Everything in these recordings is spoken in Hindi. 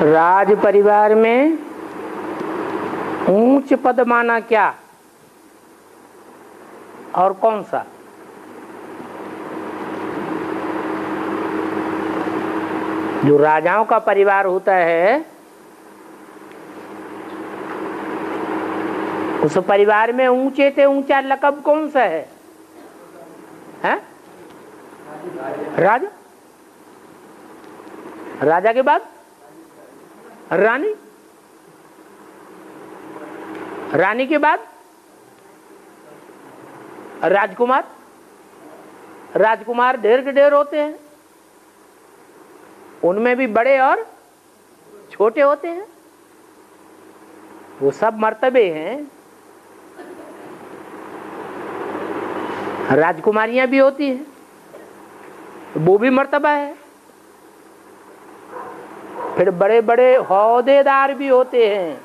राज परिवार में ऊंच पद माना क्या और कौन सा? जो राजाओं का परिवार होता है उस परिवार में ऊंचे से ऊंचा लक़ब कौन सा है? हैं? राजा। राजा के बाद रानी, रानी के बाद राजकुमार। राजकुमार ढेर के ढेर होते हैं, उनमें भी बड़े और छोटे होते हैं। वो सब मर्तबे हैं। राजकुमारियां भी होती हैं, वो भी मर्तबा है। फिर बड़े बड़े ओहदेदार भी होते हैं।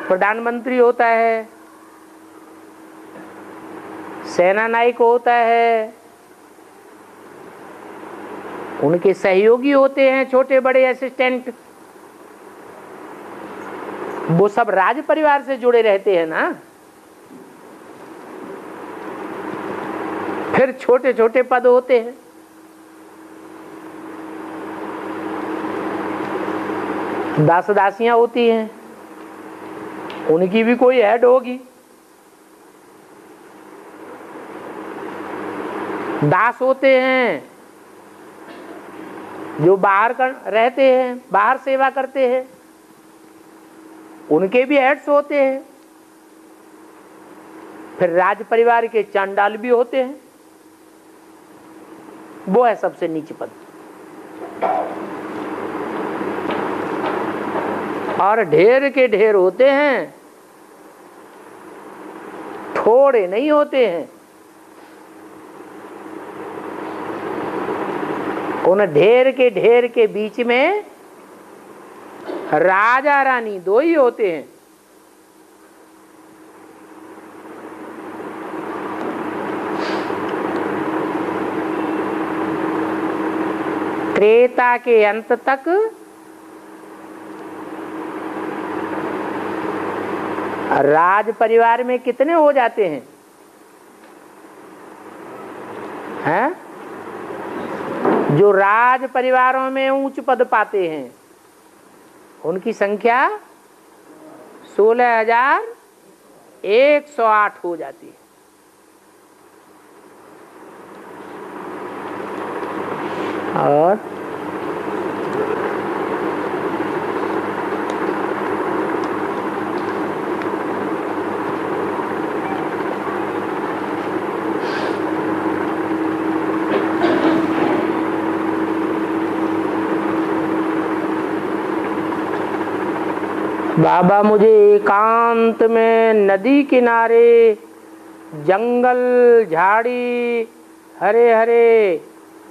प्रधानमंत्री होता है, सेना नायक होता है, उनके सहयोगी होते हैं छोटे बड़े असिस्टेंट। वो सब राज परिवार से जुड़े रहते हैं ना। फिर छोटे छोटे पद होते हैं। दास दासियां होती हैं, उनकी भी कोई हेड होगी। दास होते हैं जो बाहर रहते हैं, बाहर सेवा करते हैं, उनके भी हेड्स होते हैं। फिर राज परिवार के चांडाल भी होते हैं, वो है सबसे नीचे पद। और ढेर के ढेर होते हैं, थोड़े नहीं होते हैं। उन ढेर के बीच में राजा रानी दो ही होते हैं। त्रेता के अंत तक राज परिवार में कितने हो जाते हैं? हैं? जो राज परिवारों में उच्च पद पाते हैं उनकी संख्या 16,108 हो जाती है। और बाबा मुझे एकांत में नदी किनारे जंगल झाड़ी हरे हरे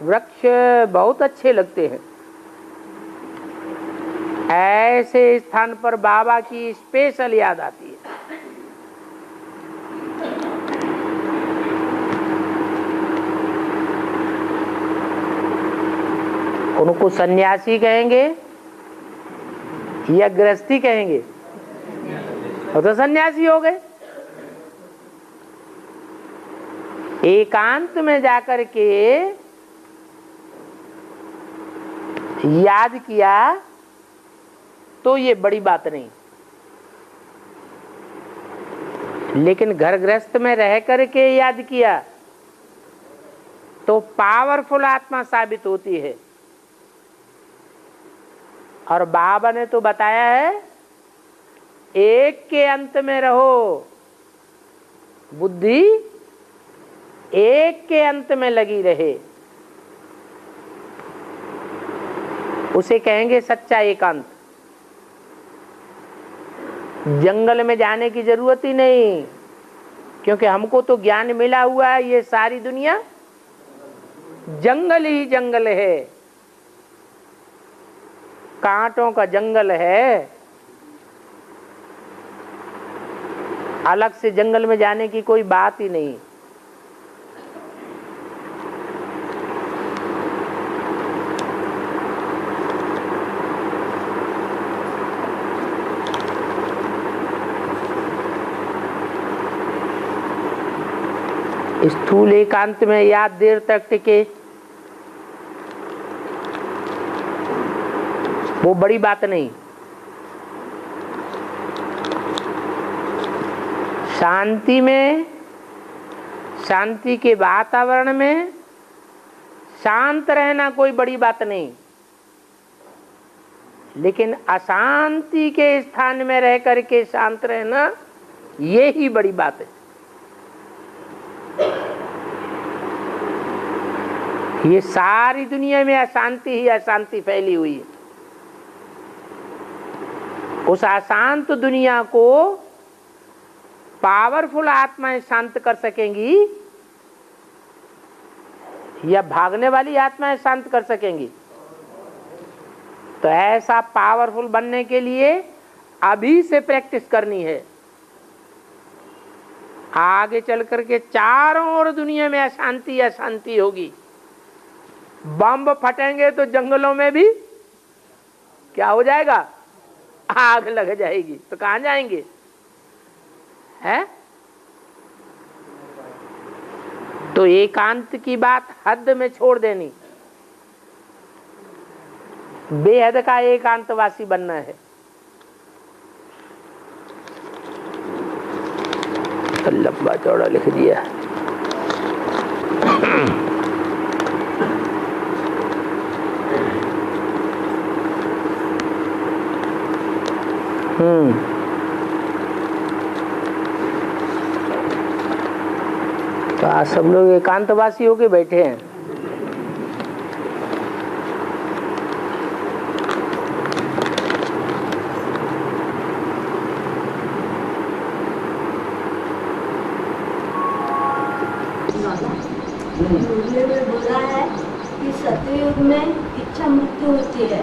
वृक्ष बहुत अच्छे लगते हैं। ऐसे स्थान पर बाबा की स्पेशल याद आती है। उनको सन्यासी कहेंगे या गृहस्थी कहेंगे? वो तो सन्यासी हो गए। एकांत में जाकर के याद किया तो ये बड़ी बात नहीं, लेकिन घर गृहस्थ में रह करके याद किया तो पावरफुल आत्मा साबित होती है। और बाबा ने तो बताया है एक के अंत में रहो, बुद्धि एक के अंत में लगी रहे, उसे कहेंगे सच्चा एकांत। जंगल में जाने की जरूरत ही नहीं, क्योंकि हमको तो ज्ञान मिला हुआ है ये सारी दुनिया जंगल ही जंगल है, कांटों का जंगल है। अलग से जंगल में जाने की कोई बात ही नहीं। स्थूल एकांत में याद देर तक टिके, वो बड़ी बात नहीं। शांति में, शांति के वातावरण में शांत रहना कोई बड़ी बात नहीं, लेकिन अशांति के स्थान में रह करके शांत रहना, ये ही बड़ी बात है। ये सारी दुनिया में अशांति ही अशांति फैली हुई है। उस अशांत दुनिया को पावरफुल आत्माएं शांत कर सकेंगी या भागने वाली आत्माएं शांत कर सकेंगी? तो ऐसा पावरफुल बनने के लिए अभी से प्रैक्टिस करनी है। आगे चल करके चारों ओर दुनिया में अशांति अशांति होगी। बम फटेंगे तो जंगलों में भी क्या हो जाएगा? आग लग जाएगी। तो कहां जाएंगे? है? तो एकांत की बात हद में छोड़ देनी, बेहद का एकांतवासी बनना है। तो लंबा चौड़ा लिख दिया। तो आज सब लोग एकांतवासी होके बैठे हैं। मुरली में बोला है कि सतयुग में इच्छा मृत्यु होती है,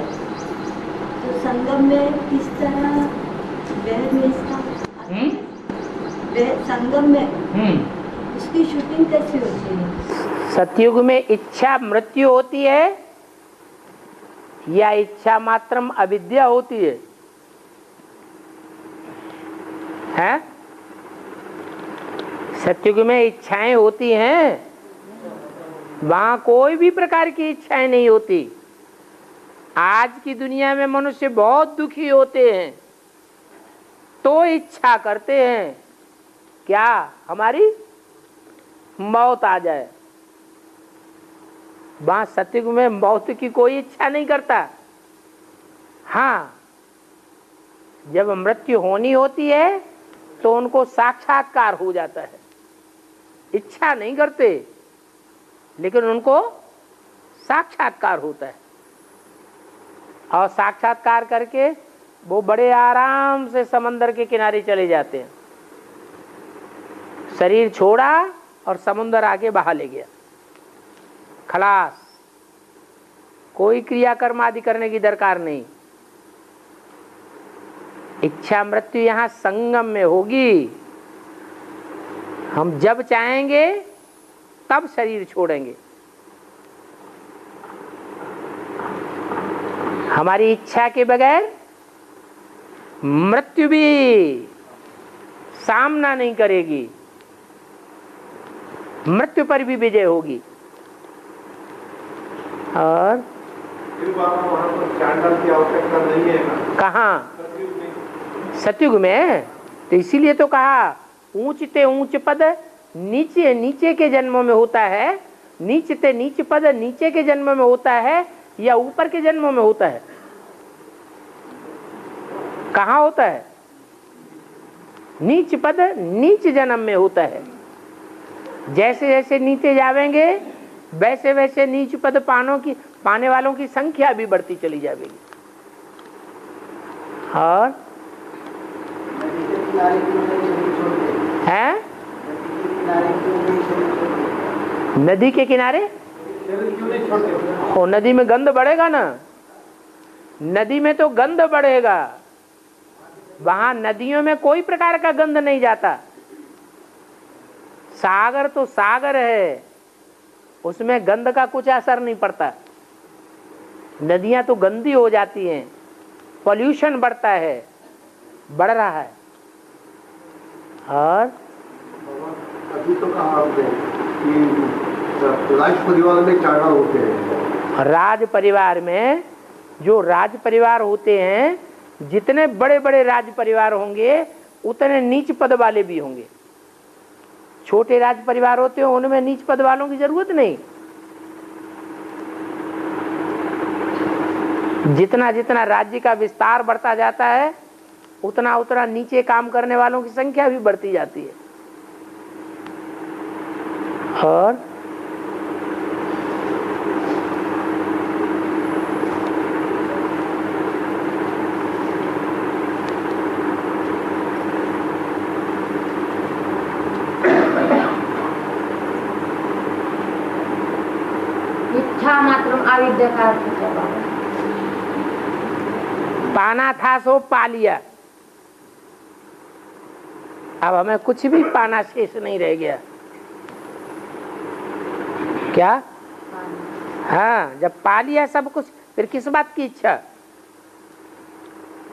तो संगम में किस तरह बेहद में इसका संगम में उसकी शूटिंग कैसी होती है? सतयुग में इच्छा मृत्यु होती है या इच्छा मात्रम अविद्या होती है? हैं? सतयुग में इच्छाएं होती हैं, वहां कोई भी प्रकार की इच्छाएं नहीं होती। आज की दुनिया में मनुष्य बहुत दुखी होते हैं तो इच्छा करते हैं क्या? हमारी मौत आ जाए। वहां सतयुग में मौत की कोई इच्छा नहीं करता। हाँ, जब मृत्यु होनी होती है तो उनको साक्षात्कार हो जाता है। इच्छा नहीं करते, लेकिन उनको साक्षात्कार होता है, और साक्षात्कार करके वो बड़े आराम से समंदर के किनारे चले जाते हैं। शरीर छोड़ा और समुद्र आगे बहा ले गया, खलास। कोई क्रियाकर्म आदि करने की दरकार नहीं। इच्छा मृत्यु यहाँ संगम में होगी। हम जब चाहेंगे तब शरीर छोड़ेंगे। हमारी इच्छा के बगैर मृत्यु भी सामना नहीं करेगी, मृत्यु पर भी विजय होगी। और चांडाल की आवश्यकता नहीं है ना? कहाँ? सतयुग में। तो इसीलिए तो कहा ऊंचते ऊंच पद नीचे नीचे के जन्मों में होता है, नीचते नीच पद नीचे के जन्म में होता है या ऊपर के जन्मों में होता है? कहाँ होता है? नीच पद नीच जन्म में होता है। जैसे जैसे नीचे जावेंगे वैसे वैसे नीच पद पाने वालों की संख्या भी बढ़ती चली जाएगी। और है नदी के किनारे हो, नदी में गंध बढ़ेगा ना। नदी में तो गंध बढ़ेगा, वहां नदियों में कोई प्रकार का गंध नहीं जाता। सागर तो सागर है, उसमें गंध का कुछ असर नहीं पड़ता। नदियां तो गंदी हो जाती हैं, पॉल्यूशन बढ़ता है, बढ़ रहा है। और अभी तो कहाँ आप गए? कि राज परिवार में चारणा होते हैं। राज परिवार में जो राज परिवार होते हैं, जितने बड़े बड़े राज परिवार होंगे उतने नीच पद वाले भी होंगे। छोटे राज परिवार होते हैं उनमें नीच पद वालों की जरूरत नहीं। जितना जितना राज्य का विस्तार बढ़ता जाता है उतना उतना नीचे काम करने वालों की संख्या भी बढ़ती जाती है। और इच्छा मात्र अविद्या का अर्थ क्या बाबा? पाना था सो पा लिया, अब हमें कुछ भी पाना शेष नहीं रह गया। क्या? हाँ, जब पा लिया सब कुछ फिर किस बात की इच्छा?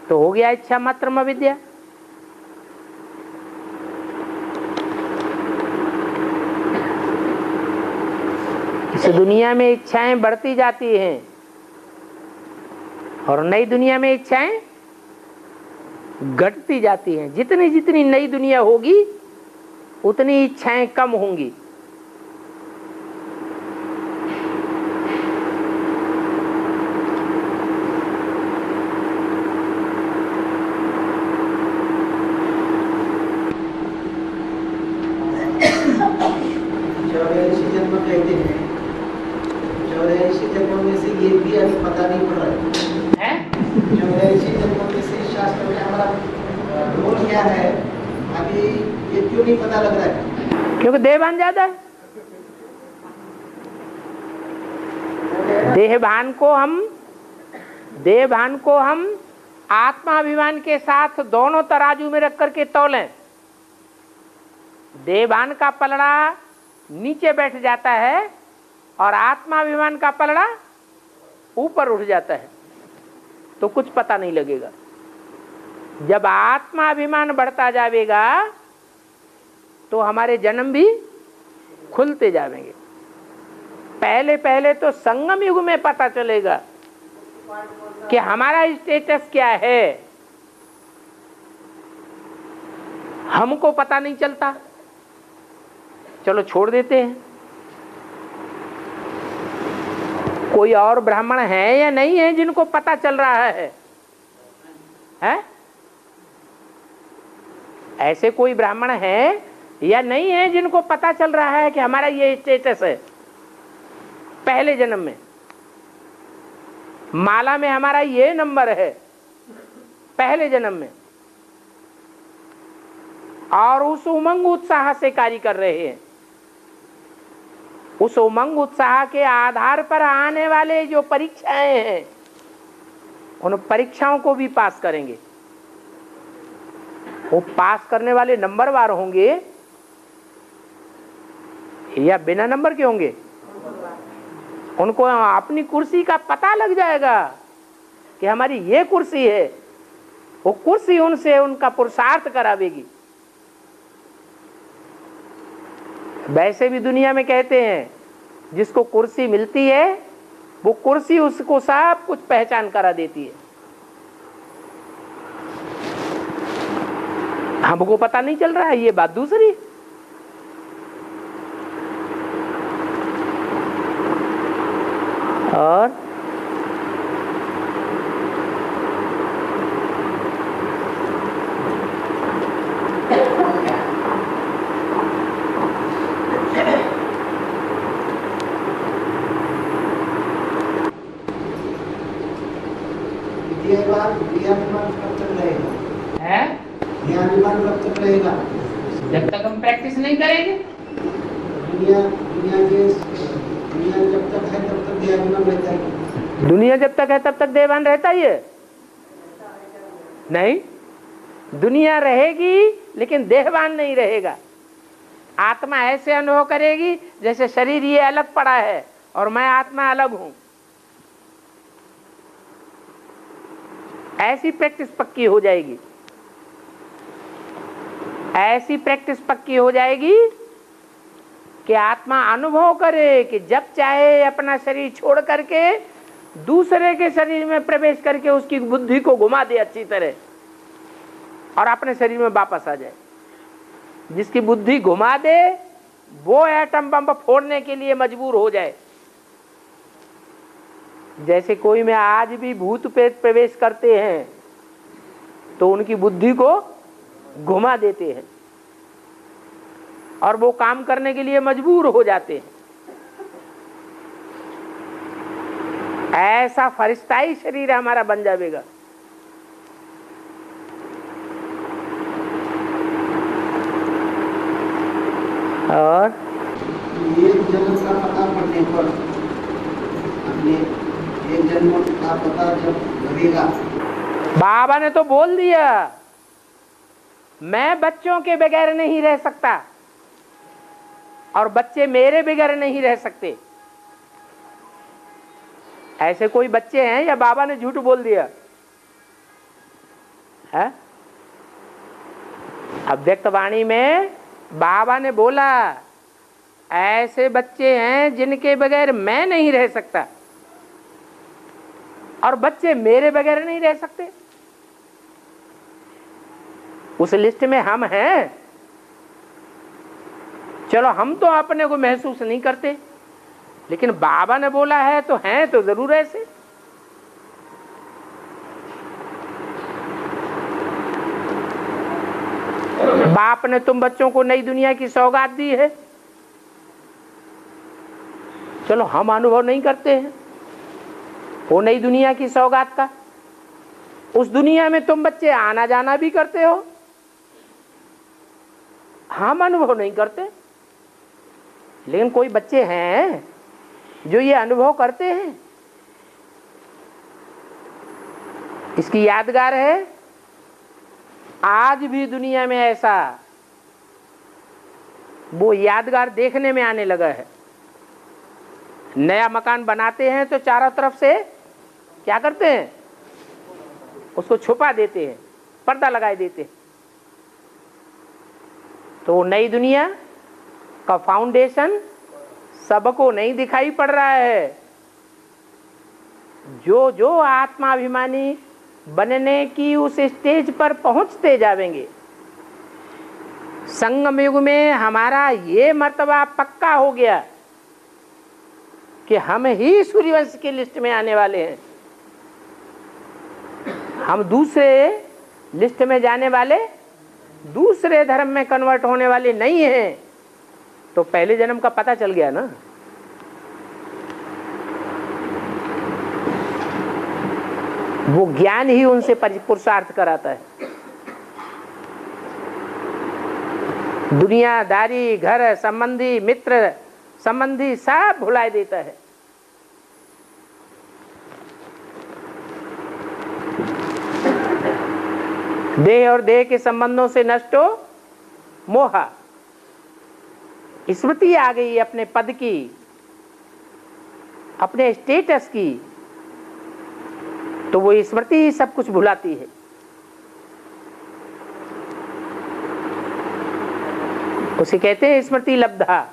तो हो गया इच्छा मात्र अविद्या। इस दुनिया में इच्छाएं बढ़ती जाती हैं और नई दुनिया में इच्छाएं घटती जाती हैं। जितनी जितनी नई दुनिया होगी उतनी इच्छाएं कम होंगी। पता नहीं पड़ रहा है। 84 जन्मों में से शास्त्र में हमारा रोल क्या है अभी ये क्यों नहीं पता लग रहा है? क्योंकि देहभान ज्यादा है। देहभान को हम आत्माभिमान के साथ दोनों तराजू में रख करके तौलें। देहभान का पलड़ा नीचे बैठ जाता है और आत्माभिमान का पलड़ा ऊपर उठ जाता है, तो कुछ पता नहीं लगेगा। जब आत्माभिमान बढ़ता जाएगा तो हमारे जन्म भी खुलते जाएंगे। पहले पहले तो संगम युग में पता चलेगा कि हमारा स्टेटस क्या है। हमको पता नहीं चलता, चलो छोड़ देते हैं। कोई और ब्राह्मण है या नहीं है जिनको पता चल रहा है? ऐसे कोई ब्राह्मण है या नहीं है जिनको पता चल रहा है कि हमारा ये स्टेटस है? पहले जन्म में माला में हमारा ये नंबर है, पहले जन्म में, और उस उमंग उत्साह से कार्य कर रहे हैं। उस उमंग उत्साह के आधार पर आने वाले जो परीक्षाएं हैं उन परीक्षाओं को भी पास करेंगे। वो पास करने वाले नंबरवार होंगे या बिना नंबर के होंगे? उनको अपनी कुर्सी का पता लग जाएगा कि हमारी ये कुर्सी है। वो कुर्सी उनसे उनका पुरुषार्थ करावेगी। वैसे भी दुनिया में कहते हैं जिसको कुर्सी मिलती है वो कुर्सी उसको सब कुछ पहचान करा देती है। हमको पता नहीं चल रहा है, ये बात दूसरी। और जब तक हम प्रैक्टिस नहीं करेंगे, दुनिया जब तक है तब तक देहभान रहता है। दुनिया जब तक है तब तक देहभान रहता ही है? नहीं, दुनिया रहेगी लेकिन देहभान नहीं रहेगा। आत्मा ऐसे अनुभव करेगी जैसे शरीर ये अलग पड़ा है और मैं आत्मा अलग हूं। ऐसी प्रैक्टिस पक्की हो जाएगी, ऐसी प्रैक्टिस पक्की हो जाएगी कि आत्मा अनुभव करे कि जब चाहे अपना शरीर छोड़ करके दूसरे के शरीर में प्रवेश करके उसकी बुद्धि को घुमा दे अच्छी तरह और अपने शरीर में वापस आ जाए। जिसकी बुद्धि घुमा दे वो एटम बम फोड़ने के लिए मजबूर हो जाए। जैसे कोई में आज भी भूत प्रेत प्रवेश करते हैं तो उनकी बुद्धि को घुमा देते हैं और वो काम करने के लिए मजबूर हो जाते हैं। ऐसा फरिश्ताई शरीर हमारा बन जाएगा। और एक जन्म का पता पड़ने पर अपने एक जन्म का पता जब लगेगा, बाबा ने तो बोल दिया मैं बच्चों के बगैर नहीं रह सकता और बच्चे मेरे बगैर नहीं रह सकते। ऐसे कोई बच्चे हैं या बाबा ने झूठ बोल दिया है? अव्यक्त वाणी में बाबा ने बोला ऐसे बच्चे हैं जिनके बगैर मैं नहीं रह सकता और बच्चे मेरे बगैर नहीं रह सकते। उस लिस्ट में हम हैं। चलो हम तो अपने को महसूस नहीं करते लेकिन बाबा ने बोला है तो हैं तो जरूर ऐसे। बाप ने तुम बच्चों को नई दुनिया की सौगात दी है। चलो हम अनुभव नहीं करते हैं वो नई दुनिया की सौगात का। उस दुनिया में तुम बच्चे आना जाना भी करते हो, हम अनुभव नहीं करते। लेकिन कोई बच्चे हैं जो ये अनुभव करते हैं। इसकी यादगार है आज भी दुनिया में ऐसा वो यादगार देखने में आने लगा है। नया मकान बनाते हैं तो चारों तरफ से क्या करते हैं, उसको छुपा देते हैं, पर्दा लगाए देते हैं। तो वो नई दुनिया का फाउंडेशन सबको नहीं दिखाई पड़ रहा है। जो जो आत्माभिमानी बनने की उस स्टेज पर पहुंचते जाएंगे, संगम युग में हमारा ये मर्तबा पक्का हो गया कि हम ही सूर्यवंश की लिस्ट में आने वाले हैं। हम दूसरे लिस्ट में जाने वाले, दूसरे धर्म में कन्वर्ट होने वाले नहीं हैं। तो पहले जन्म का पता चल गया ना। वो ज्ञान ही उनसे पुरुषार्थ कराता है। दुनियादारी, घर संबंधी, मित्र संबंधी सब भुला देता है। देह और देह के संबंधों से नष्ट हो मोह। स्मृति आ गई अपने पद की, अपने स्टेटस की, तो वो स्मृति ही सब कुछ भुलाती है। उसे कहते हैं स्मृति लब्धा।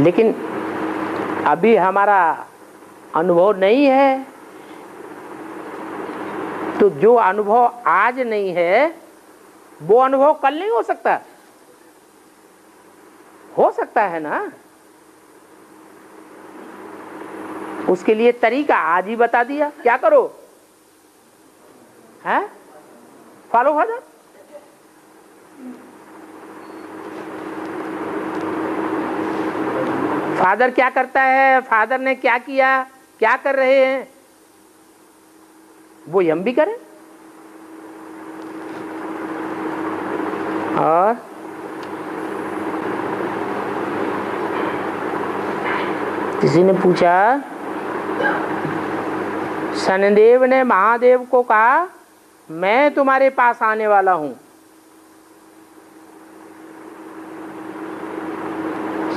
लेकिन अभी हमारा अनुभव नहीं है, तो जो अनुभव आज नहीं है वो अनुभव कल नहीं हो सकता। हो सकता है ना। उसके लिए तरीका आज ही बता दिया, क्या करो, है फॉलो फादर। फादर क्या करता है, फादर ने क्या किया, क्या कर रहे हैं, वो हम भी करें। और किसी ने पूछा, शनिदेव ने महादेव को कहा मैं तुम्हारे पास आने वाला हूं।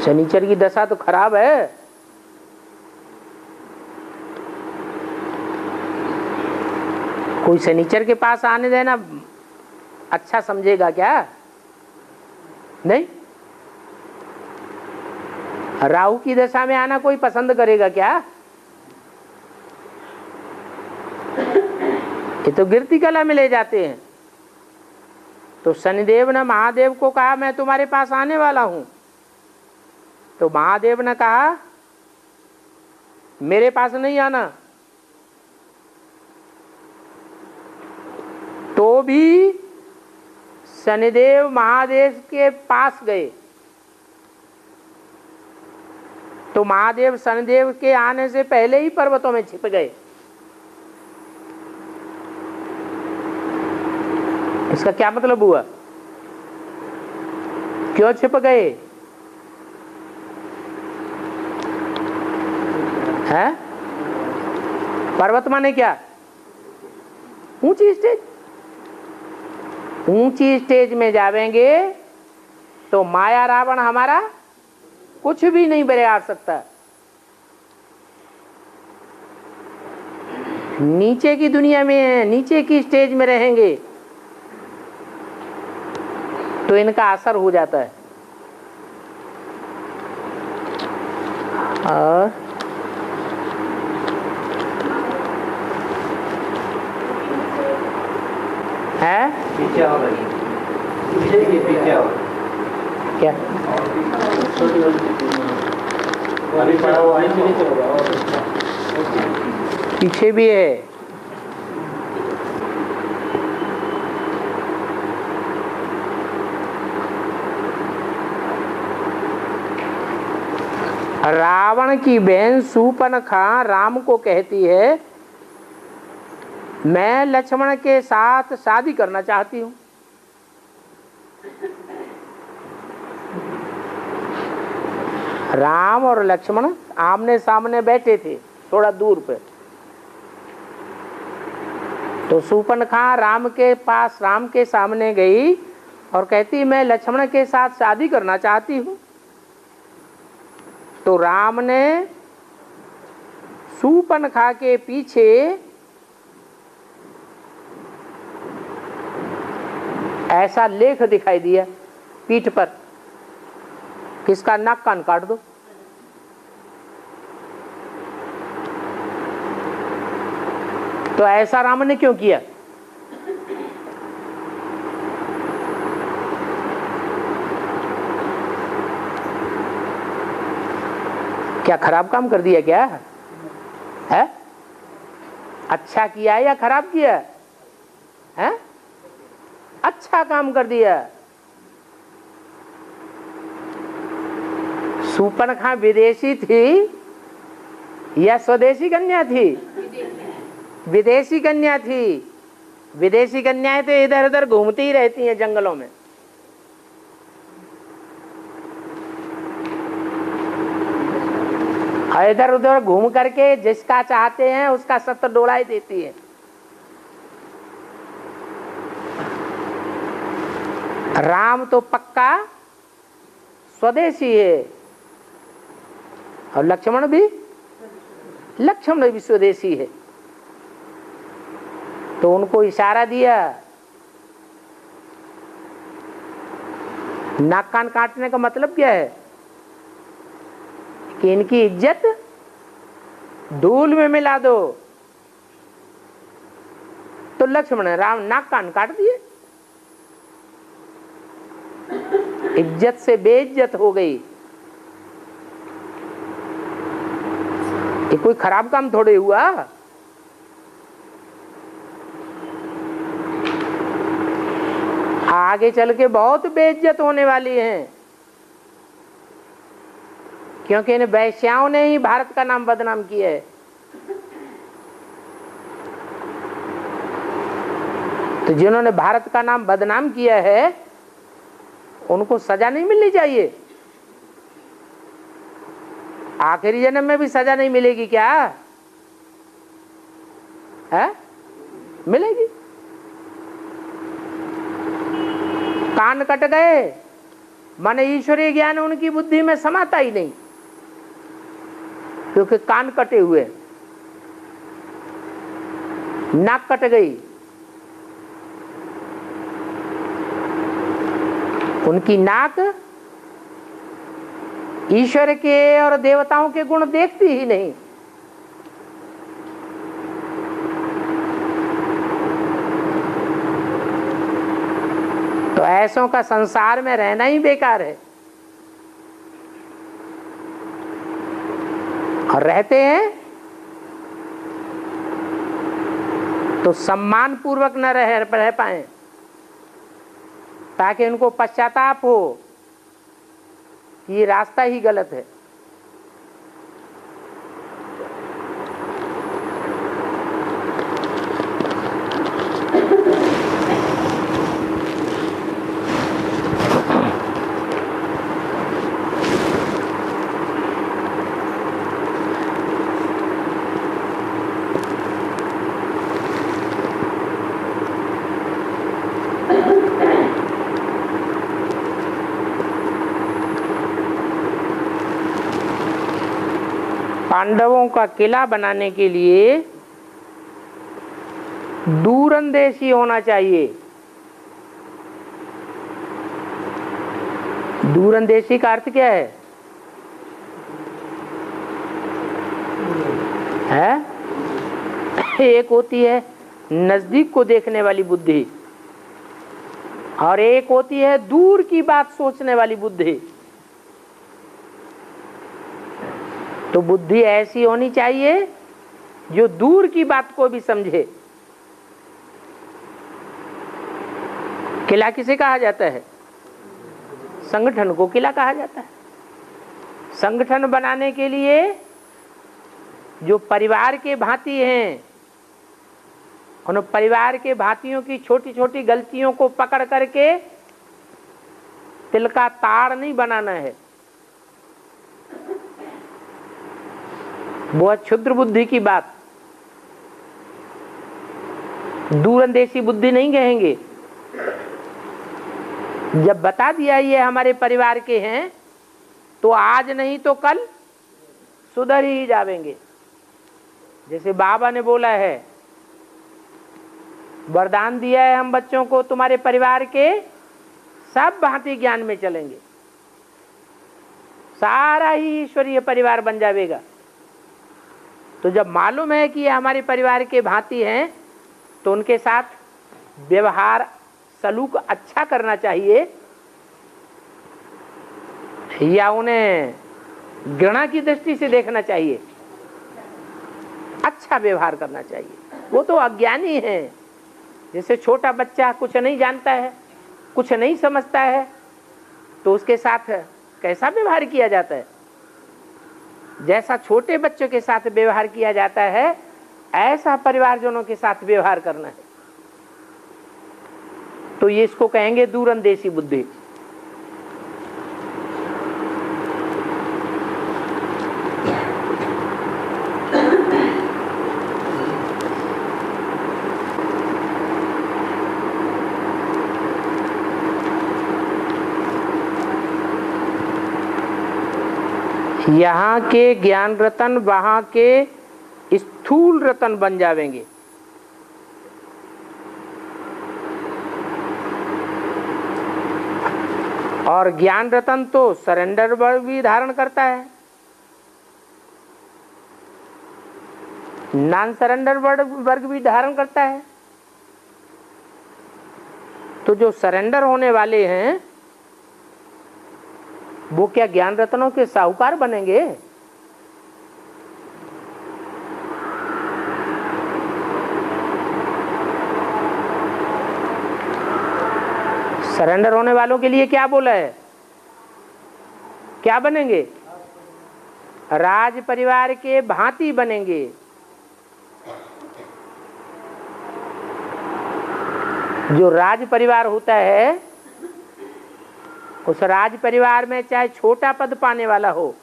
शनिचर की दशा तो खराब है। कोई शनिचर के पास आने देना अच्छा समझेगा क्या? नहीं। राहु की दशा में आना कोई पसंद करेगा क्या? ये तो गिरती कला में ले जाते हैं। तो शनिदेव ने महादेव को कहा मैं तुम्हारे पास आने वाला हूं, तो महादेव ने कहा मेरे पास नहीं आना। तो भी शनिदेव महादेव के पास गए, तो महादेव शनिदेव के आने से पहले ही पर्वतों में छिप गए। इसका क्या मतलब हुआ? क्यों छिप गए हैं? पर्वत माने क्या? ऊंची स्टेज। ऊंची स्टेज में जावेंगे तो माया रावण हमारा कुछ भी नहीं बिगाड़ सकता। नीचे की दुनिया में, नीचे की स्टेज में रहेंगे तो इनका असर हो जाता है। और है पीछे हो रही पीछे हो क्या? अभी पड़ा हुआ है पीछे भी है। रावण की बहन शूर्पणखा राम को कहती है मैं लक्ष्मण के साथ शादी करना चाहती हूं। राम और लक्ष्मण आमने सामने बैठे थे थोड़ा दूर पे। तो शूर्पणखा राम के पास, राम के सामने गई और कहती मैं लक्ष्मण के साथ शादी करना चाहती हूं। तो राम ने शूर्पणखा के पीछे ऐसा लेख दिखाई दिया पीठ पर, किसका नाक कान काट दो। तो ऐसा राम ने क्यों किया? क्या खराब काम कर दिया क्या है? अच्छा किया या खराब किया है? अच्छा काम कर दिया। शूर्पणखा विदेशी थी या स्वदेशी कन्या थी? विदेशी कन्या थी। विदेशी कन्याएं तो इधर उधर घूमती ही रहती हैं जंगलों में। इधर उधर घूम करके जिसका चाहते हैं उसका सत्तर डोलाई देती है। राम तो पक्का स्वदेशी है और लक्ष्मण भी स्वदेशी है। तो उनको इशारा दिया। नाक कान काटने का मतलब क्या है? कि इनकी इज्जत धूल में मिला दो। तो लक्ष्मण ने राम नाक कान काट दिए। इज्जत से बेइज्जत हो गई। ये कोई खराब काम थोड़े हुआ। आगे चल के बहुत बेइज्जत होने वाली है, क्योंकि इन वैश्याओं ने ही भारत का नाम बदनाम किया है। तो जिन्होंने भारत का नाम बदनाम किया है उनको सजा नहीं मिलनी चाहिए? आखिरी जन्म में भी सजा नहीं मिलेगी क्या है? मिलेगी। कान कट गए माने ईश्वरीय ज्ञान उनकी बुद्धि में समाता ही नहीं, क्योंकि कान कटे हुए। नाक कट गई उनकी नाक ईश्वर के और देवताओं के गुण देखती ही नहीं। तो ऐसों का संसार में रहना ही बेकार है। और रहते हैं तो सम्मान पूर्वक न रह पाए, ताकि उनको पश्चाताप हो कि ये रास्ता ही गलत है। पांडवों का किला बनाने के लिए दूरंदेशी होना चाहिए। दूरंदेशी का अर्थ क्या है? एक होती है नजदीक को देखने वाली बुद्धि, और एक होती है दूर की बात सोचने वाली बुद्धि। तो बुद्धि ऐसी होनी चाहिए जो दूर की बात को भी समझे। किला किसे कहा जाता है? संगठन को किला कहा जाता है। संगठन बनाने के लिए जो परिवार के भांति हैं, उन परिवार के भांतियों की छोटी छोटी गलतियों को पकड़ करके तिल का ताड़ नहीं बनाना है। बहुत क्षुद्र बुद्धि की बात, दूरंदेशी बुद्धि नहीं कहेंगे। जब बता दिया ये हमारे परिवार के हैं, तो आज नहीं तो कल सुधर ही जावेंगे। जैसे बाबा ने बोला है, वरदान दिया है हम बच्चों को, तुम्हारे परिवार के सब भांति ज्ञान में चलेंगे, सारा ही ईश्वरीय परिवार बन जाएगा। तो जब मालूम है कि ये हमारे परिवार के भांति हैं, तो उनके साथ व्यवहार सलूक अच्छा करना चाहिए, या उन्हें घृणा की दृष्टि से देखना चाहिए? अच्छा व्यवहार करना चाहिए। वो तो अज्ञानी है। जैसे छोटा बच्चा कुछ नहीं जानता है, कुछ नहीं समझता है, तो उसके साथ कैसा व्यवहार किया जाता है? जैसा छोटे बच्चों के साथ व्यवहार किया जाता है, ऐसा परिवारजनों के साथ व्यवहार करना है। तो ये इसको कहेंगे दूरंदेशी बुद्धि। यहाँ के ज्ञान रतन वहाँ के स्थूल रतन बन जावेंगे। और ज्ञान रतन तो सरेंडर वर्ग भी धारण करता है, नॉन सरेंडर वर्ग भी धारण करता है। तो जो सरेंडर होने वाले हैं वो क्या ज्ञान रत्नों के साहूकार बनेंगे? सरेंडर होने वालों के लिए क्या बोला है? क्या बनेंगे? राज परिवार के भांति बनेंगे। जो राज परिवार होता है, उस राज परिवार में चाहे छोटा पद पाने वाला हो,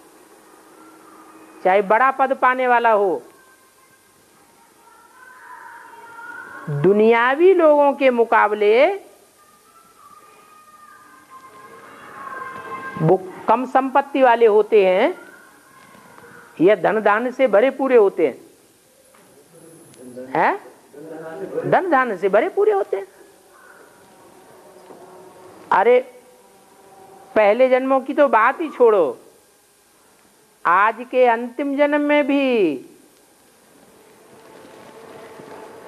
चाहे बड़ा पद पाने वाला हो, दुनियावी लोगों के मुकाबले वो कम संपत्ति वाले होते हैं या धन धान्य से भरे पूरे होते हैं? धन धान्य से भरे पूरे होते हैं। अरे पहले जन्मों की तो बात ही छोड़ो, आज के अंतिम जन्म में भी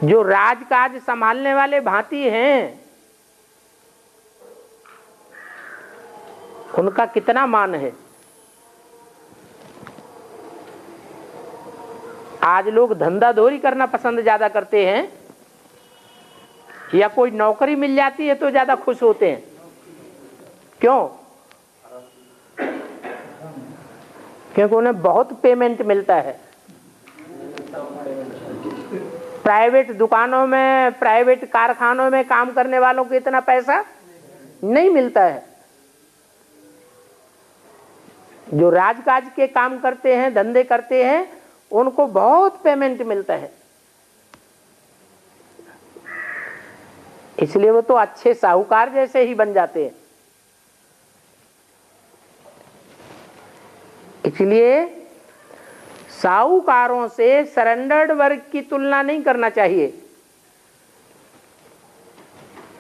जो राजकाज संभालने वाले भांति हैं उनका कितना मान है। आज लोग धंधाधोरी करना पसंद ज्यादा करते हैं या कोई नौकरी मिल जाती है तो ज्यादा खुश होते हैं। क्यों? क्योंकि उन्हें बहुत पेमेंट मिलता है। प्राइवेट दुकानों में, प्राइवेट कारखानों में काम करने वालों को इतना पैसा नहीं मिलता है। जो राजकाज के काम करते हैं, धंधे करते हैं, उनको बहुत पेमेंट मिलता है। इसलिए वो तो अच्छे साहूकार जैसे ही बन जाते हैं। इसलिए साहूकारों से सरेंडर्ड वर्ग की तुलना नहीं करना चाहिए।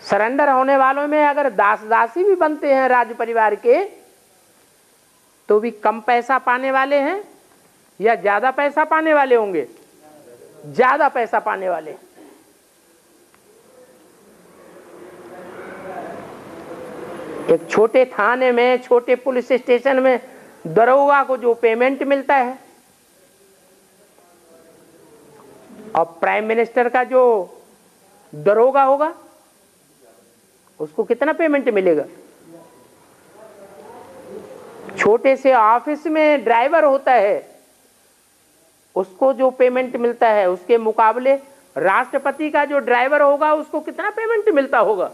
सरेंडर होने वालों में अगर दास दासी भी बनते हैं राज परिवार के तो भी कम पैसा पाने वाले हैं या ज्यादा पैसा पाने वाले होंगे? ज्यादा पैसा पाने वाले। एक छोटे थाने में, छोटे पुलिस स्टेशन में दरोगा को जो पेमेंट मिलता है और प्राइम मिनिस्टर का जो दरोगा होगा उसको कितना पेमेंट मिलेगा? छोटे से ऑफिस में ड्राइवर होता है उसको जो पेमेंट मिलता है उसके मुकाबले राष्ट्रपति का जो ड्राइवर होगा उसको कितना पेमेंट मिलता होगा?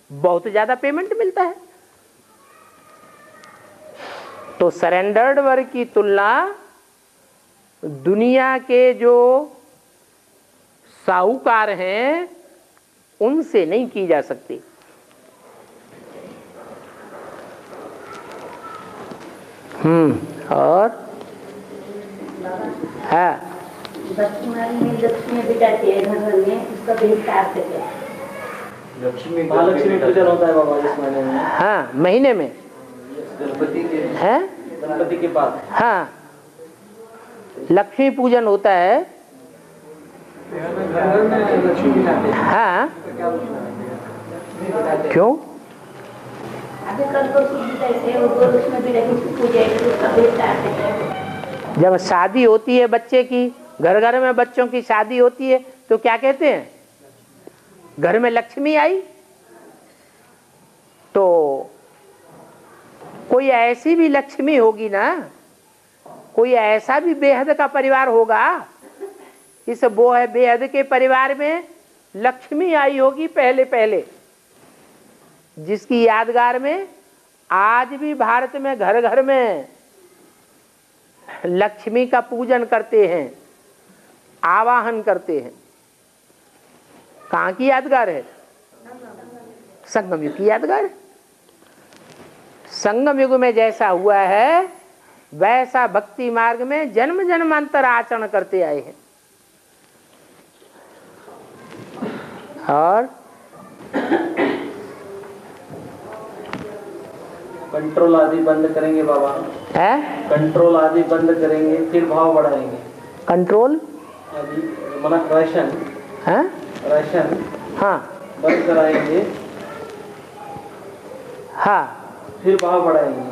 बहुत ज्यादा पेमेंट मिलता है। तो सरेंडर्ड वर्ग की तुलना दुनिया के जो साहूकार हैं उनसे नहीं की जा सकती। और हाँ, लक्ष्मी बिठाती है घर में, उसका भेद काटते हैं। लक्ष्मी पूजन होता है बाबा इस महीने में। हाँ, महीने में गणपति के है, गणपति के बाद। हाँ, लक्ष्मी पूजन होता है। लक्ष्मी बिठाते हैं। हाँ, क्यों? अभी कल को उसमें भी पूजा उसका भेद काटते हैं। जब शादी होती है बच्चे की, घर घर में बच्चों की शादी होती है तो क्या कहते हैं? घर में लक्ष्मी आई। तो कोई ऐसी भी लक्ष्मी होगी ना, कोई ऐसा भी बेहद का परिवार होगा, इस वो है बेहद के परिवार में लक्ष्मी आई होगी पहले पहले, जिसकी यादगार में आज भी भारत में घर घर में लक्ष्मी का पूजन करते हैं, आवाहन करते हैं। कहाँ की यादगार है? संगम युग की यादगार है। संगम युग में जैसा हुआ है वैसा भक्ति मार्ग में जन्म जन्मांतर आचरण करते आए हैं। और कंट्रोल आदि बंद करेंगे बाबा है, कंट्रोल आदि बंद करेंगे फिर भाव बढ़ाएंगे। कंट्रोल अभी मना राशन है, राशन हाँ बंद कराएंगे, हाँ, फिर भाव बढ़ाएंगे।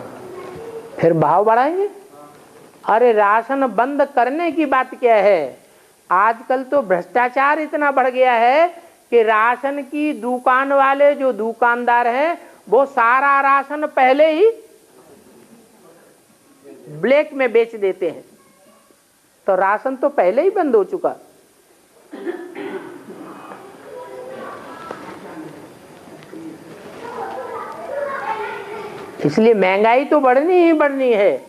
फिर भाव बढ़ाएंगे। अरे राशन बंद करने की बात क्या है? आजकल तो भ्रष्टाचार इतना बढ़ गया है कि राशन की दुकान वाले जो दुकानदार हैं वो सारा राशन पहले ही ब्लैक में बेच देते हैं। तो राशन तो पहले ही बंद हो चुका। इसलिए महंगाई तो बढ़नी ही बढ़नी है।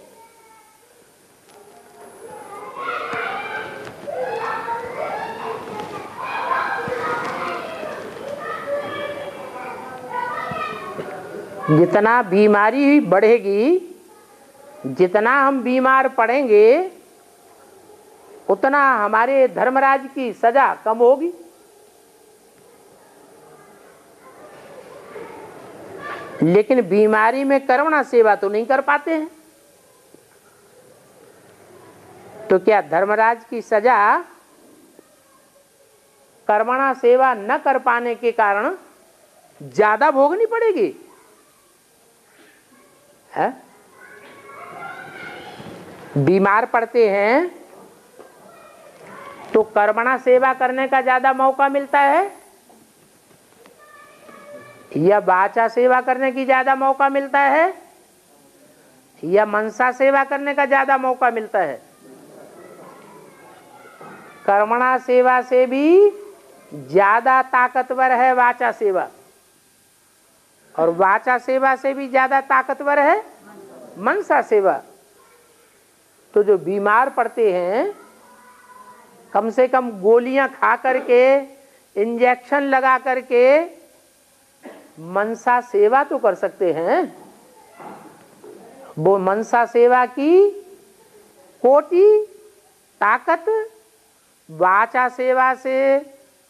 जितना बीमारी बढ़ेगी, जितना हम बीमार पड़ेंगे, उतना हमारे धर्मराज की सजा कम होगी। लेकिन बीमारी में करुणा सेवा तो नहीं कर पाते हैं। तो क्या धर्मराज की सजा कर्मणा सेवा न कर पाने के कारण ज्यादा भोगनी पड़ेगी? है? बीमार पड़ते हैं तो कर्मणा सेवा करने का ज्यादा मौका मिलता है या वाचा सेवा करने की ज्यादा मौका मिलता है या मनसा सेवा करने का ज्यादा मौका मिलता है? कर्मणा सेवा से भी ज्यादा ताकतवर है वाचा सेवा, और वाचा सेवा से भी ज्यादा ताकतवर है मनसा सेवा। तो जो बीमार पड़ते हैं कम से कम गोलियां खा करके, इंजेक्शन लगा करके मनसा सेवा तो कर सकते हैं। वो मनसा सेवा की कोटि ताकत वाचा सेवा से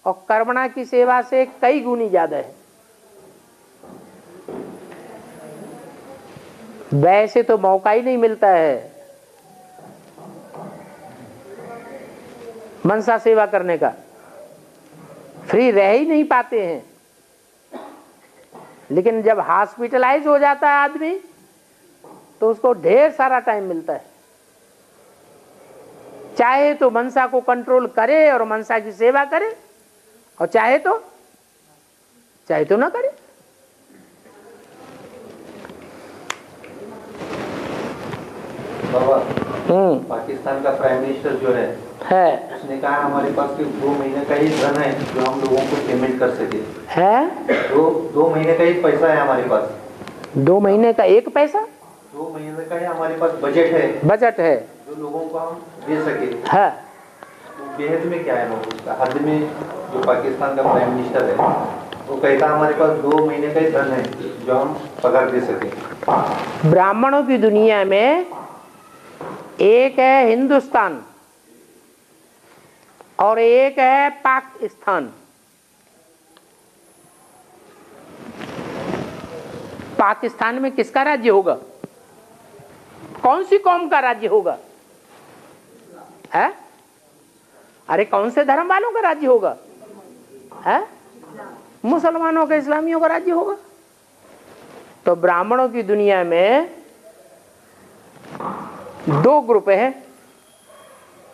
और कर्मणा की सेवा से कई गुनी ज्यादा है। वैसे तो मौका ही नहीं मिलता है मनसा सेवा करने का, फ्री रह ही नहीं पाते हैं। लेकिन जब हॉस्पिटलाइज हो जाता है आदमी तो उसको ढेर सारा टाइम मिलता है। चाहे तो मनसा को कंट्रोल करे और मनसा की सेवा करे, और चाहे तो ना करे। बाबा, पाकिस्तान का प्राइम मिनिस्टर जो है उसने कहा हमारे पास सिर्फ 2 महीने का ही धन है जो हम लोगों को पेमेंट कर सके। है 2 महीने का ही पैसा है हमारे पास। 2 महीने का एक पैसा? 2 महीने का ही हमारे पास बजट है जो लोगों को हम दे सके। है तो बेहद में क्या है उसका हद में जो पाकिस्तान का प्राइम मिनिस्टर है वो कहता हमारे पास 2 महीने का ही धन है जो हम पगार दे सके। ब्राह्मणों की दुनिया में एक है हिंदुस्तान और एक है पाकिस्तान। पाकिस्तान में किसका राज्य होगा? कौन सी कौम का राज्य होगा? है? अरे कौन से धर्म वालों का राज्य होगा? है? मुसलमानों का, इस्लामियों का राज्य होगा। तो ब्राह्मणों की दुनिया में 2 ग्रुप हैं।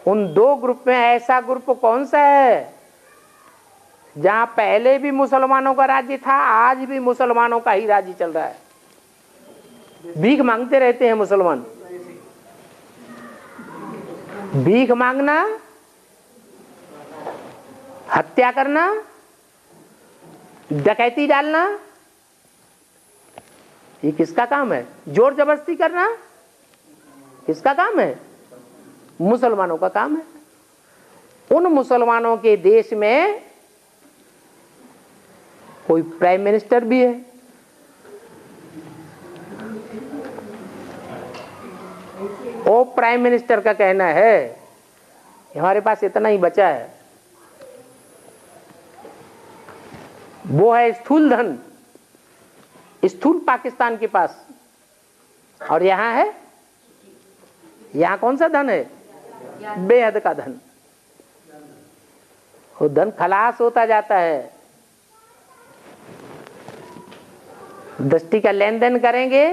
उन 2 ग्रुप में ऐसा ग्रुप कौन सा है जहां पहले भी मुसलमानों का राज्य था, आज भी मुसलमानों का ही राज्य चल रहा है? भीख मांगते रहते हैं मुसलमान। भीख मांगना, हत्या करना, डकैती डालना, ये किसका काम है? जोर जबरदस्ती करना किसका काम है? मुसलमानों का काम है। उन मुसलमानों के देश में कोई प्राइम मिनिस्टर भी है। वो प्राइम मिनिस्टर का कहना है हमारे पास इतना ही बचा है, वो है स्थूल धन, स्थूल पाकिस्तान के पास। और यहां है, यहां कौन सा धन है? बेहद का धन। वो धन खलास होता जाता है। दृष्टि का लेन देन करेंगे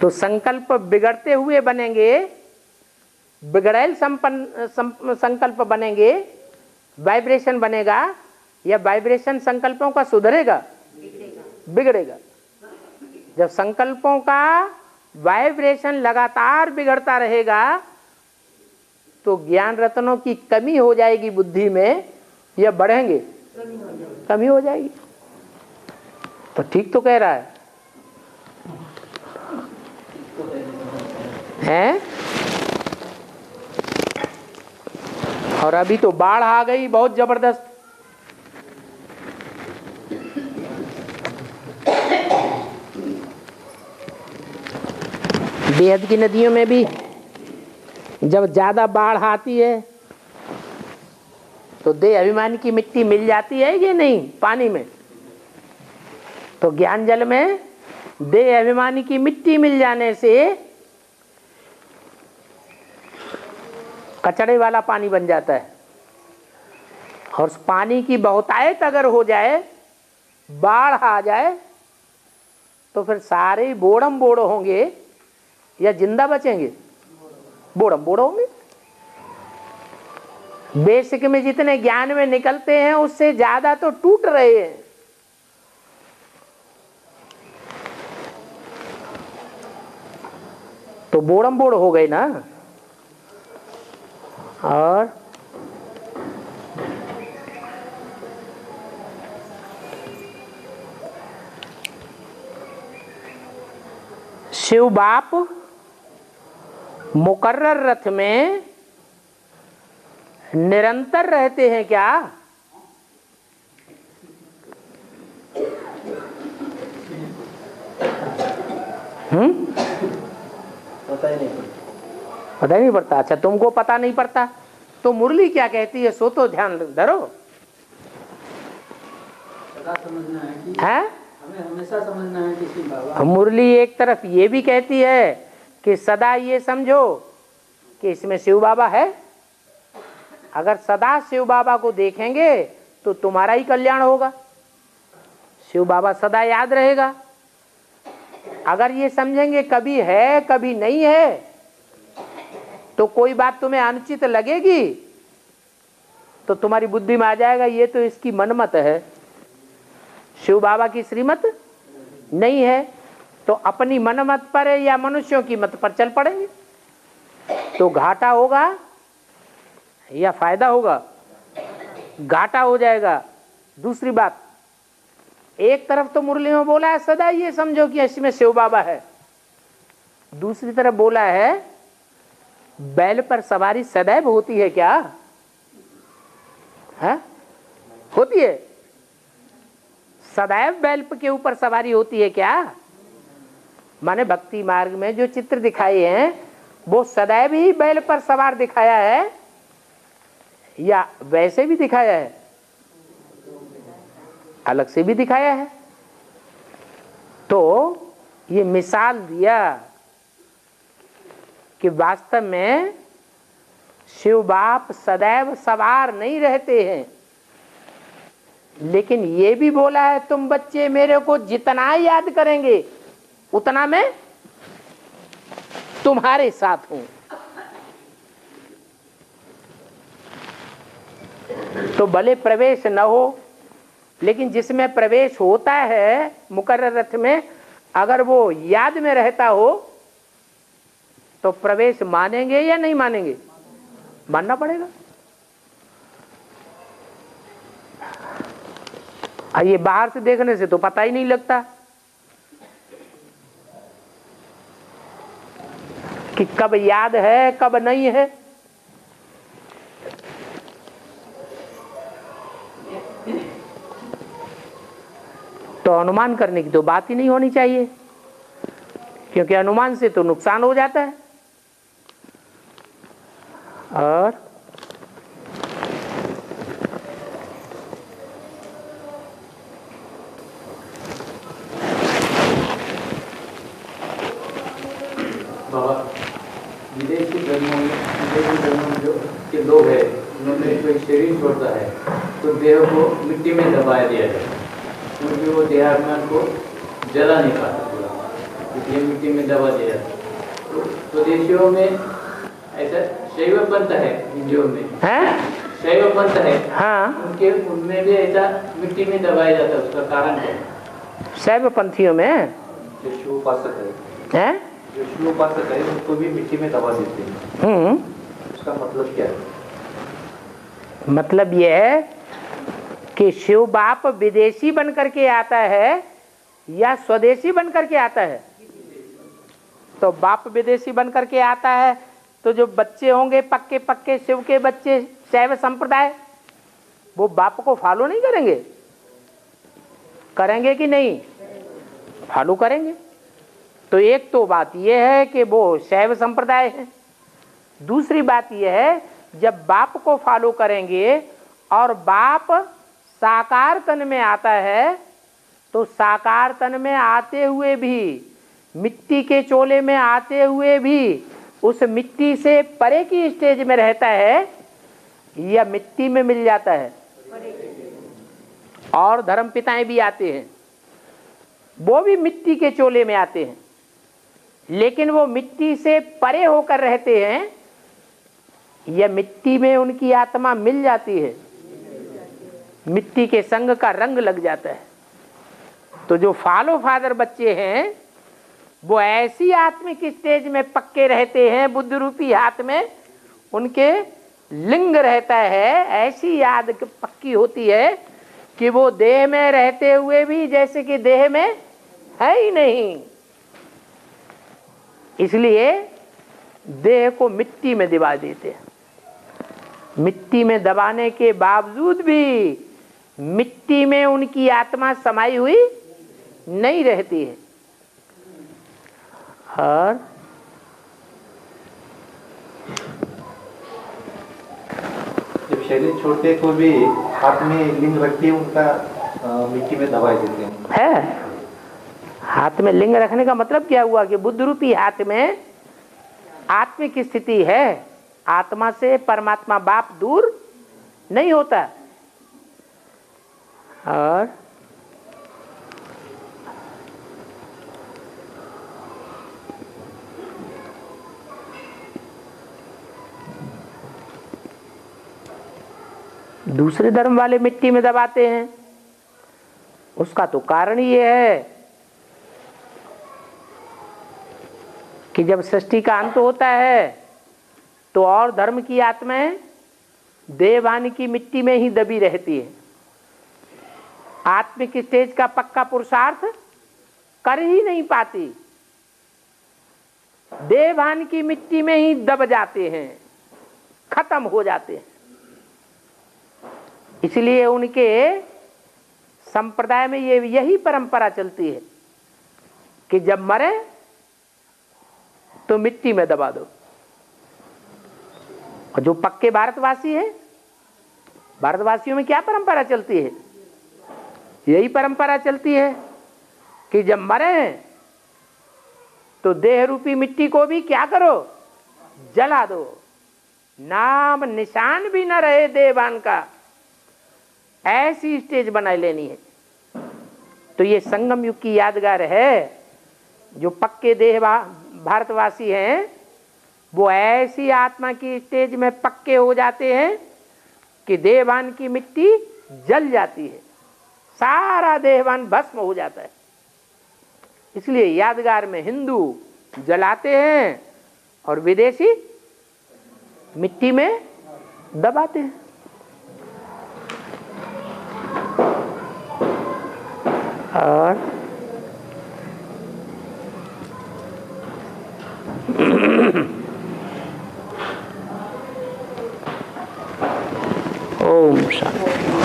तो संकल्प बिगड़ते हुए बनेंगे, बिगड़ैल संकल्प बनेंगे, वाइब्रेशन बनेगा, या वाइब्रेशन संकल्पों का सुधरेगा? बिगड़ेगा। जब संकल्पों का वाइब्रेशन लगातार बिगड़ता रहेगा तो ज्ञान रत्नों की कमी हो जाएगी बुद्धि में, या बढ़ेंगे? कमी हो जाएगी। तो ठीक तो कह रहा है, हैं? और अभी तो बाढ़ आ गई बहुत जबरदस्त। बेहद की नदियों में भी जब ज्यादा बाढ़ आती है तो देह अभिमान की मिट्टी मिल जाती है कि नहीं पानी में? तो ज्ञान जल में देह अभिमानी की मिट्टी मिल जाने से कचड़े वाला पानी बन जाता है। और उस पानी की बहुतायत अगर हो जाए, बाढ़ आ जाए, तो फिर सारे बोड़म बोड़ होंगे या जिंदा बचेंगे? बोड़म बोड़ होंगे। बेसिक में जितने ज्ञान में निकलते हैं उससे ज्यादा तो टूट रहे हैं। तो बोड़म बोड़ हो गए ना। और शिव बाप मुकर्रर रथ में निरंतर रहते हैं क्या? पता ही नहीं पता ही नहीं पड़ता। अच्छा, तुमको पता नहीं पड़ता तो मुरली क्या कहती है सो तो ध्यान धरो। पता समझना है कि है हमें हमेशा समझना है कि शिव बाबा। मुरली एक तरफ ये भी कहती है कि सदा ये समझो कि इसमें शिव बाबा है। अगर सदा शिव बाबा को देखेंगे तो तुम्हारा ही कल्याण होगा, शिव बाबा सदा याद रहेगा। अगर ये समझेंगे कभी है कभी नहीं है तो कोई बात तुम्हें अनुचित लगेगी तो तुम्हारी बुद्धि में आ जाएगा ये तो इसकी मनमत है, शिव बाबा की श्रीमत नहीं है। तो अपनी मनमत पर या मनुष्यों की मत पर चल पड़ेंगे तो घाटा होगा या फायदा होगा? घाटा हो जाएगा। दूसरी बात, एक तरफ तो मुरली में बोला है सदा ये समझो कि इसमें शिव बाबा है, दूसरी तरफ बोला है बैल पर सवारी सदैव होती है क्या? है? होती है? सदैव बैल के ऊपर सवारी होती है क्या? माने भक्ति मार्ग में जो चित्र दिखाए हैं वो सदैव ही बैल पर सवार दिखाया है या वैसे भी दिखाया है? अलग से भी दिखाया है। तो ये मिसाल दिया कि वास्तव में शिव बाप सदैव सवार नहीं रहते हैं, लेकिन ये भी बोला है तुम बच्चे मेरे को जितना याद करेंगे उतना मैं तुम्हारे साथ हूं। तो भले प्रवेश न हो, लेकिन जिसमें प्रवेश होता है मुकर्रर रथ में, अगर वो याद में रहता हो तो प्रवेश मानेंगे या नहीं मानेंगे? मानना पड़ेगा। ये बाहर से देखने से तो पता ही नहीं लगता कि कब याद है कब नहीं है। तो अनुमान करने की तो बात ही नहीं होनी चाहिए, क्योंकि अनुमान से तो नुकसान हो जाता है। और बाबा विदेशी धर्मों में जो के लोग हैं उन्होंने कोई शरीर छोड़ता है तो देह को मिट्टी में दबाया दिया जाता है, क्योंकि वो देहात्मा को जला नहीं पाता पूरा, इसलिए मिट्टी में दबा दिया जाता है। तो देशियों में ऐसा शैव पंथ है, हिंदुओं में शैव पंथ है। हाँ, उनके उनमें भी ऐसा मिट्टी में दबाया जाता है, उसका कारण क्या है? शैव पंथियों में जो शिव उपासक है, जो शिव उपासक है उनको भी मिट्टी में दबा देते हैं। उसका मतलब क्या है? मतलब यह है कि शिव बाप विदेशी बन करके आता है या स्वदेशी बन करके आता है? तो बाप विदेशी बन करके आता है तो जो बच्चे होंगे पक्के पक्के शिव के बच्चे शैव संप्रदाय, वो बाप को फॉलो नहीं करेंगे? करेंगे कि नहीं? फॉलो करेंगे। तो एक तो बात यह है कि वो शैव संप्रदाय है। दूसरी बात यह है जब बाप को फॉलो करेंगे और बाप साकार तन में आता है तो साकार तन में आते हुए भी, मिट्टी के चोले में आते हुए भी उस मिट्टी से परे की स्टेज में रहता है या मिट्टी में मिल जाता है? और धर्म पिताएं भी आते हैं, वो भी मिट्टी के चोले में आते हैं, लेकिन वो मिट्टी से परे होकर रहते हैं या मिट्टी में उनकी आत्मा मिल जाती है, मिट्टी के संग का रंग लग जाता है। तो जो फॉलो फादर बच्चे हैं वो ऐसी आत्मिक स्टेज में पक्के रहते हैं, बुद्ध रूपी हाथ में उनके लिंग रहता है, ऐसी याद पक्की होती है कि वो देह में रहते हुए भी जैसे कि देह में है ही नहीं। इसलिए देह को मिट्टी में दबा देते हैं। मिट्टी में दबाने के बावजूद भी मिट्टी में उनकी आत्मा समाई हुई नहीं रहती है। और जब शरीर छोड़ते तो भी हाथ में लिंग रख के उनका मिट्टी में दबाई देते हैं। है, हाथ में लिंग रखने का मतलब क्या हुआ कि बुद्ध रूपी हाथ में आत्मिक स्थिति है, आत्मा से परमात्मा बाप दूर नहीं होता। और दूसरे धर्म वाले मिट्टी में दबाते हैं, उसका तो कारण ये है कि जब सृष्टि का अंत होता है तो और धर्म की आत्माएं देवान की मिट्टी में ही दबी रहती है, आत्मिक स्टेज का पक्का पुरुषार्थ कर ही नहीं पाती, देवान की मिट्टी में ही दब जाते हैं, खत्म हो जाते हैं। इसलिए उनके संप्रदाय में यही परंपरा चलती है कि जब मरे तो मिट्टी में दबा दो। और जो पक्के भारतवासी है, भारतवासियों में क्या परंपरा चलती है? यही परंपरा चलती है कि जब मरे तो देह रूपी मिट्टी को भी क्या करो, जला दो, नाम निशान भी न रहे देवान का, ऐसी स्टेज बनाई लेनी है। तो ये संगम युग की यादगार है। जो पक्के देह भारतवासी हैं वो ऐसी आत्मा की स्टेज में पक्के हो जाते हैं कि देहवान की मिट्टी जल जाती है, सारा देहवान भस्म हो जाता है। इसलिए यादगार में हिंदू जलाते हैं और विदेशी मिट्टी में दबाते हैं। और ओम शांति।